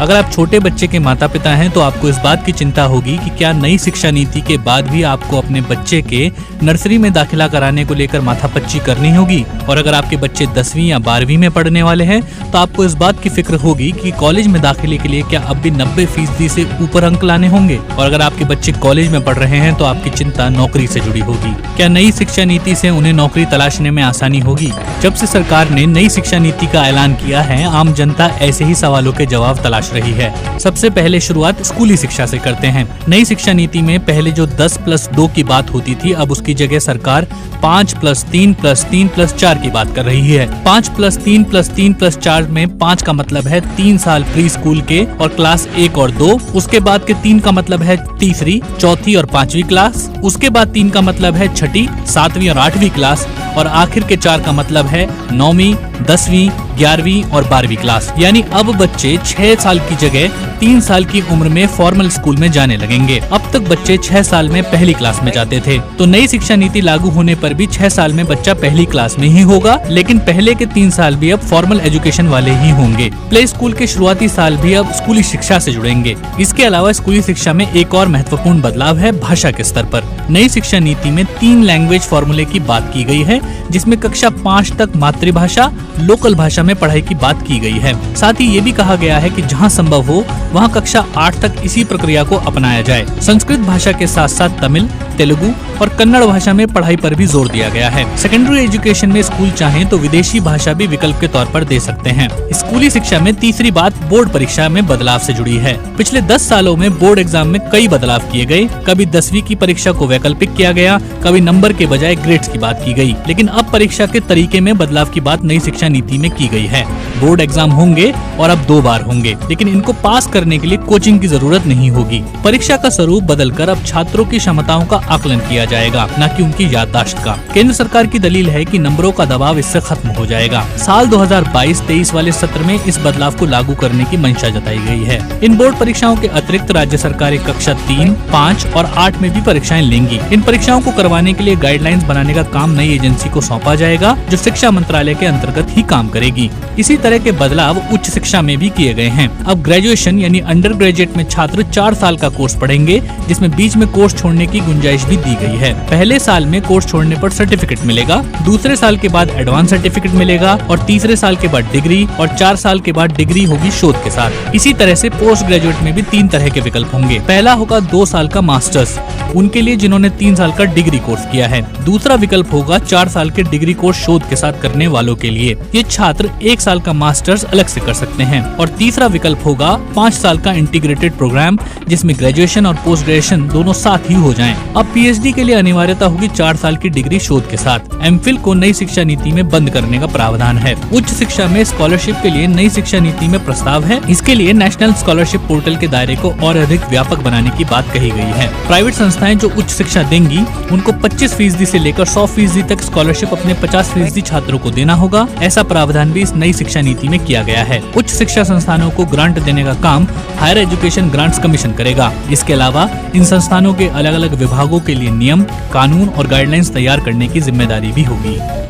अगर आप छोटे बच्चे के माता पिता हैं तो आपको इस बात की चिंता होगी कि क्या नई शिक्षा नीति के बाद भी आपको अपने बच्चे के नर्सरी में दाखिला कराने को लेकर माथापच्ची करनी होगी। और अगर आपके बच्चे 10वीं या 12वीं में पढ़ने वाले हैं तो आपको इस बात की फिक्र होगी कि कॉलेज में दाखिले के लिए क्या अब भी 90% से ऊपर अंक लाने होंगे। और अगर आपके बच्चे कॉलेज में पढ़ रहे हैं तो आपकी चिंता नौकरी से जुड़ी होगी। क्या नई शिक्षा नीति से उन्हें नौकरी तलाशने में आसानी होगी? जब से सरकार ने नई शिक्षा नीति का ऐलान किया है, आम जनता ऐसे ही सवालों के जवाब तलाश रही है। सबसे पहले शुरुआत स्कूली शिक्षा से करते हैं। नई शिक्षा नीति में पहले जो 10+2 की बात होती थी, अब उसकी जगह सरकार 5+3+3+4 की बात कर रही है। 5+3+3+4 में 5 का मतलब है 3 साल प्री स्कूल के और क्लास 1 और 2। उसके बाद के 3 का मतलब है तीसरी, चौथी और 5वीं क्लास। उसके बाद 3 का मतलब है 6ठी, 7वीं और 8वीं क्लास। और आखिर के 4 का मतलब है 9वीं, 10वीं, 11वीं और 12वीं क्लास। यानी अब बच्चे 6 साल की जगह 3 साल की उम्र में फॉर्मल स्कूल में जाने लगेंगे। अब तक बच्चे 6 साल में पहली क्लास में जाते थे, तो नई शिक्षा नीति लागू होने पर भी 6 साल में बच्चा पहली क्लास में ही होगा, लेकिन पहले के 3 साल भी अब फॉर्मल एजुकेशन वाले ही होंगे। प्ले स्कूल के शुरुआती साल भी अब स्कूली शिक्षा से जुड़ेंगे। इसके अलावा स्कूली शिक्षा में एक और महत्वपूर्ण बदलाव है भाषा के स्तर पर। नई शिक्षा नीति में 3 लैंग्वेज फॉर्मूले की बात की गई है, जिसमें कक्षा 5 तक मातृभाषा, लोकल भाषा में पढ़ाई की बात की गई है। साथ ही ये भी कहा गया है कि जहां संभव हो वहां कक्षा 8 तक इसी प्रक्रिया को अपनाया जाए। संस्कृत भाषा के साथ साथ तमिल, तेलुगु और कन्नड़ भाषा में पढ़ाई पर भी जोर दिया गया है। सेकेंडरी एजुकेशन में स्कूल चाहें तो विदेशी भाषा भी विकल्प के तौर पर दे सकते हैं। स्कूली शिक्षा में तीसरी बात बोर्ड परीक्षा में बदलाव से जुड़ी है। पिछले 10 सालों में बोर्ड एग्जाम में कई बदलाव किए गए। कभी 10वीं की परीक्षा को वैकल्पिक किया गया, कभी नंबर के बजाय ग्रेड्स की बात की गई, लेकिन अब परीक्षा के तरीके में बदलाव की बात नई शिक्षा नीति में की गई है। बोर्ड एग्जाम होंगे और अब 2 बार होंगे, लेकिन इनको पास करने के लिए कोचिंग की जरूरत नहीं होगी। परीक्षा का स्वरूप बदलकर अब छात्रों की क्षमताओं का आकलन किया जाएगा, न कि उनकी याददाश्त का। केंद्र सरकार की दलील है कि नंबरों का दबाव इससे खत्म हो जाएगा। साल 2022-23 वाले सत्र में इस बदलाव को लागू करने की मंशा जताई गई है। इन बोर्ड परीक्षाओं के अतिरिक्त राज्य सरकारें कक्षा 3, 5 और 8 में भी परीक्षाएं लेंगी। इन परीक्षाओं को करवाने के लिए गाइडलाइंस बनाने का काम नई एजेंसी को सौंपा जाएगा, जो शिक्षा मंत्रालय के अंतर्गत ही काम करेगी। इसी तरह के बदलाव उच्च शिक्षा में भी किए गए हैं। अब ग्रेजुएशन यानी अंडर ग्रेजुएट में छात्र 4 साल का कोर्स पढ़ेंगे, जिसमें बीच में कोर्स छोड़ने की गुंजाइश भी दी गई है। पहले साल में कोर्स छोड़ने पर सर्टिफिकेट मिलेगा, दूसरे साल के बाद एडवांस सर्टिफिकेट मिलेगा और तीसरे साल के बाद डिग्री और 4 साल के बाद डिग्री होगी शोध के साथ। इसी तरह से पोस्ट ग्रेजुएट में भी 3 तरह के विकल्प होंगे। पहला होगा 2 साल का मास्टर्स, उनके लिए जिन्होंने 3 साल का डिग्री कोर्स किया है। दूसरा विकल्प होगा 4 साल के डिग्री कोर्स शोध के साथ करने वालों के लिए। ये छात्र 1 साल का मास्टर्स अलग से कर सकते हैं। और तीसरा विकल्प होगा 5 साल का इंटीग्रेटेड प्रोग्राम, जिसमें ग्रेजुएशन और पोस्ट ग्रेजुएशन दोनों साथ ही हो जाएं। अब पीएचडी के लिए अनिवार्यता होगी 4 साल की डिग्री शोध के साथ। एमफिल को नई शिक्षा नीति में बंद करने का प्रावधान है। उच्च शिक्षा में स्कॉलरशिप के लिए नई शिक्षा नीति में प्रस्ताव है। इसके लिए नेशनल स्कॉलरशिप पोर्टल के दायरे को और अधिक व्यापक बनाने की बात कही गई है। प्राइवेट संस्थाएं जो उच्च शिक्षा देंगी, उनको 25% से लेकर 100% तक स्कॉलरशिप अपने 50% छात्रों को देना होगा। ऐसा प्रावधान भी इस नई शिक्षा नीति में किया गया है। उच्च शिक्षा संस्थानों को ग्रांट देने का काम हायर एजुकेशन ग्रांट्स कमीशन करेगा। इसके अलावा इन संस्थानों के अलग अलग विभागों के लिए नियम, कानून और गाइडलाइंस तैयार करने की जिम्मेदारी भी होगी।